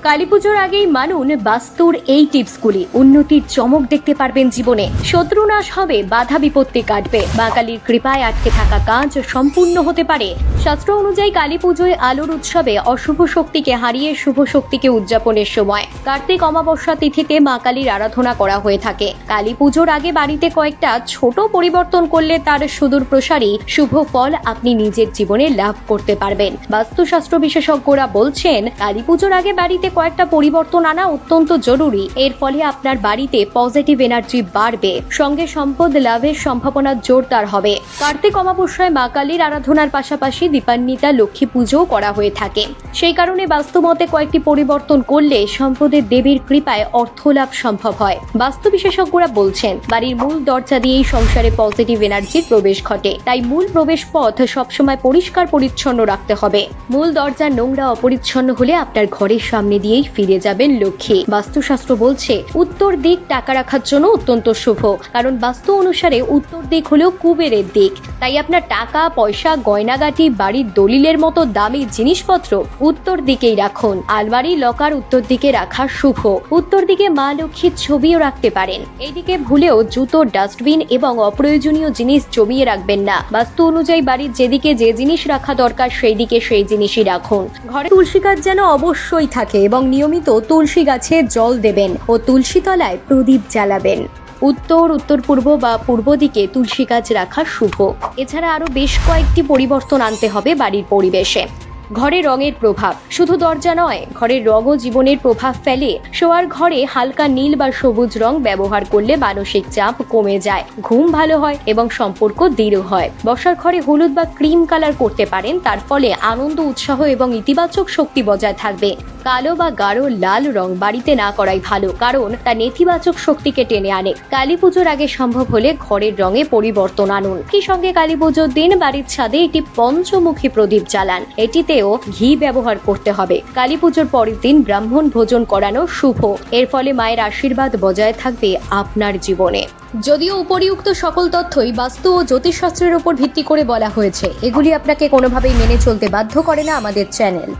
কালীপুজোর আগেই মানুন বাস্তুর এই টিপসগুলি, উন্নতির চমক দেখতে পারবেন জীবনে। শত্রু নাশ হবে, বাধা বিপত্তি কাটবে, মা কালীর কৃপায় আটকে থাকা কাজ সম্পূর্ণ হতে পারে। শাস্ত্র অনুযায়ী কালীপুজোয় আলোর উৎসবে অশুভ শক্তিকে হারিয়ে শুভ শক্তিকে উদযাপনের সময় কার্তিক অমাবস্যা তিথিতে মা কালীর আরাধনা করা হয়ে থাকে। কালীপুজোর আগে বাড়িতে কয়েকটা ছোট পরিবর্তন করলে তার সুদূর প্রসারী শুভ ফল আপনি নিজের জীবনে লাভ করতে পারবেন। বাস্তুশাস্ত্র বিশেষজ্ঞরা বলছেন, কালীপুজোর আগে বাড়িতে কয়েকটা পরিবর্তন আনা অত্যন্ত জরুরি। এর ফলে আপনার বাড়িতে পজিটিভ এনার্জি বাড়বে, সঙ্গে সম্পদ লাভের সম্ভাবনা জোরদার হবে। কার্তিক অমাবস্যায় মা কালীর আরাধনার পাশাপাশি দীপান্বিতা লক্ষ্মী পুজোও করা হয়ে থাকে। সেই কারণে বাস্তুমতে কয়েকটি পরিবর্তন করলে সম্পদের দেবীর কৃপায় অর্থ লাভ সম্ভব হয়। বাস্তু বিশেষজ্ঞরা বলছেন, বাড়ির মূল দরজা দিয়েই সংসারে পজিটিভ এনার্জির প্রবেশ ঘটে। তাই মূল প্রবেশ পথ সবসময় পরিষ্কার পরিচ্ছন্ন রাখতে হবে। মূল দরজা নোংরা অপরিচ্ছন্ন হলে আপনার ঘরের সামনে দিয়েই ফিরে যাবেন লক্ষ্মী। বাস্তুশাস্ত্র বলছে, উত্তর দিক টাকা রাখার জন্য অত্যন্ত শুভ, কারণ বাস্তু অনুসারে উত্তর দিক হলো কুবেরের দিক। তাই আপনার টাকা পয়সা, গয়নাগাটি, বাড়ির দলিলের মতো দামি জিনিসপত্র উত্তর দিকেই রাখুন। আলমারি লকার উত্তর দিকে রাখা শুভ। উত্তর দিকে মা লক্ষ্মীর ছবিও রাখতে পারেন। এইদিকে ভুলেও জুতো, ডাস্টবিন এবং অপ্রয়োজনীয় জিনিস জমিয়ে রাখবেন না। বাস্তু অনুযায়ী বাড়ির যেদিকে যে জিনিস রাখা দরকার সেই দিকে সেই জিনিসই রাখুন। ঘরে তুলসী গাছ যেন অবশ্যই থাকে এবং নিয়মিত তুলসী গাছে জল দেবেন ও তুলসী তলায় প্রদীপ জ্বালাবেন। উত্তর, উত্তর পূর্ব বা পূর্ব দিকে তুলসী গাছ রাখা শুভ। এছাড়া আরো বেশ কয়েকটি পরিবর্তন আনতে হবে বাড়ির পরিবেশে। ঘরে রঙের প্রভাব, শুধু দরজা নয়, ঘরের রঙও জীবনের প্রভাব ফেলে। শোয়ার ঘরে হালকা নীল বা সবুজ রং ব্যবহার করলে মানসিক চাপ কমে যায়, ঘুম ভালো হয় এবং সম্পর্ক দৃঢ় হয়। বসার ঘরে হলুদ বা ক্রিম কালার করতে পারেন, তার ফলে আনন্দ, উৎসাহ এবং ইতিবাচক শক্তি বজায় থাকবে। কালো বা গাঢ় লাল রং বাড়িতে না করাই ভালো, কারণ তা নেতিবাচক শক্তিকে টেনে আনে। কালী পুজোর আগে সম্ভব হলে ঘরের রঙে পরিবর্তন আনুন। কি সঙ্গে কালী পুজোর দিন বাড়ির ছাদে একটি পঞ্চমুখী প্রদীপ জ্বালান। এটিতেও ঘি ব্যবহার করতে হবে। কালী পুজোর পরের দিন ব্রাহ্মণ ভোজন করানো শুভ। এর ফলে মায়ের আশীর্বাদ বজায় থাকবে আপনার জীবনে। যদিও উপরিউক্ত সকল তথ্যই বাস্তু ও জ্যোতিষশাস্ত্রের উপর ভিত্তি করে বলা হয়েছে, এগুলি আপনাকে কোনোভাবেই মেনে চলতে বাধ্য করে না আমাদের চ্যানেল।